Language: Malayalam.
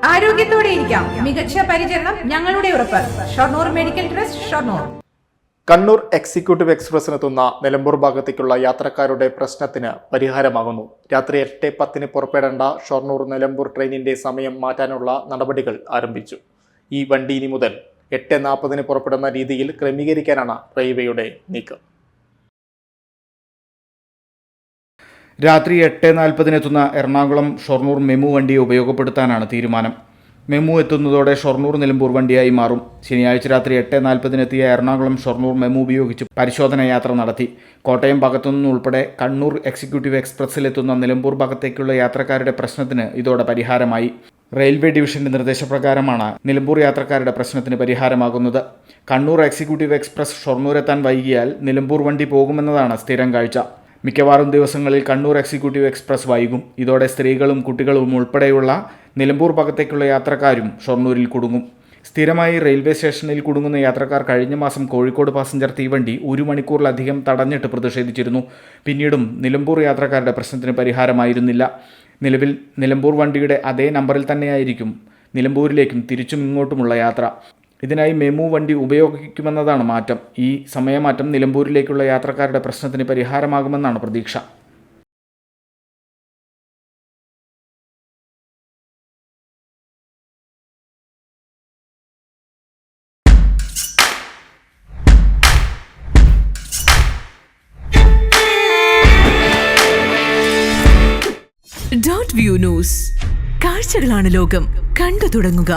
ആരോഗ്യത്തോടെ ഇരിക്കാം. മികച്ച പരിചരണം ഞങ്ങളുടെ ഉറപ്പ്. Shoranur medical trust, Shoranur. Kannur executive എക്സ്പ്രസിനെത്തുന്ന നിലമ്പൂർ ഭാഗത്തേക്കുള്ള യാത്രക്കാരുടെ പ്രശ്നത്തിന് പരിഹാരമാകുന്നു. രാത്രി 8:10 പുറപ്പെടേണ്ട ഷൊർണൂർ നിലമ്പൂർ ട്രെയിനിന്റെ സമയം മാറ്റാനുള്ള നടപടികൾ ആരംഭിച്ചു. ഈ വണ്ടി ഇനി മുതൽ 8:40 പുറപ്പെടുന്ന രീതിയിൽ ക്രമീകരിക്കാനാണ് റെയിൽവേയുടെ നീക്കം. രാത്രി 8:40 എത്തുന്ന എറണാകുളം ഷൊർണൂർ മെമു വണ്ടിയെ ഉപയോഗപ്പെടുത്താനാണ് തീരുമാനം. മെമു എത്തുന്നതോടെ ഷൊർണൂർ നിലമ്പൂർ വണ്ടിയായി മാറും. ശനിയാഴ്ച രാത്രി 8:40 എത്തിയ എറണാകുളം ഷൊർണൂർ മെമു ഉപയോഗിച്ച് പരിശോധന യാത്ര നടത്തി. കോട്ടയം ഭാഗത്തുനിന്നുൾപ്പെടെ കണ്ണൂർ എക്സിക്യൂട്ടീവ് എക്സ്പ്രസിലെത്തുന്ന നിലമ്പൂർ ഭാഗത്തേക്കുള്ള യാത്രക്കാരുടെ പ്രശ്നത്തിന് ഇതോടെ പരിഹാരമായി. റെയിൽവേ ഡിവിഷന്റെ നിർദ്ദേശപ്രകാരമാണ് നിലമ്പൂർ യാത്രക്കാരുടെ പ്രശ്നത്തിന് പരിഹാരമാകുന്നത്. കണ്ണൂർ എക്സിക്യൂട്ടീവ് എക്സ്പ്രസ് ഷൊർണൂരെത്താൻ വൈകിയാൽ നിലമ്പൂർ വണ്ടി പോകുമെന്നതാണ് സ്ഥിരം കാഴ്ച. മിക്കവാറും ദിവസങ്ങളിൽ കണ്ണൂർ എക്സിക്യൂട്ടീവ് എക്സ്പ്രസ് വൈകും. ഇതോടെ സ്ത്രീകളും കുട്ടികളും ഉൾപ്പെടെയുള്ള നിലമ്പൂർ ഭാഗത്തേക്കുള്ള യാത്രക്കാരും ഷൊർണൂരിൽ കുടുങ്ങും. സ്ഥിരമായി റെയിൽവേ സ്റ്റേഷനിൽ കുടുങ്ങുന്ന യാത്രക്കാർ കഴിഞ്ഞ മാസം കോഴിക്കോട് പാസഞ്ചർ തീവണ്ടി 1 മണിക്കൂറിലധികം തടഞ്ഞിട്ട് പ്രതിഷേധിച്ചിരുന്നു. പിന്നീടും നിലമ്പൂർ യാത്രക്കാരുടെ പ്രശ്നത്തിന് പരിഹാരമായിരുന്നില്ല. നിലവിൽ നിലമ്പൂർ വണ്ടിയുടെ അതേ നമ്പറിൽ തന്നെയായിരിക്കും നിലമ്പൂരിലേക്കും തിരിച്ചും ഇങ്ങോട്ടുമുള്ള യാത്ര. ഇതിനായി മെമു വണ്ടി ഉപയോഗിക്കുമെന്നതാണ് മാറ്റം. ഈ സമയമാറ്റം നിലമ്പൂരിലേക്കുള്ള യാത്രക്കാരുടെ പ്രശ്നത്തിന് പരിഹാരമാകുമെന്നാണ് പ്രതീക്ഷ. .view news. കാഴ്ചകളാണ് ലോകം. കണ്ടു തുടങ്ങുക.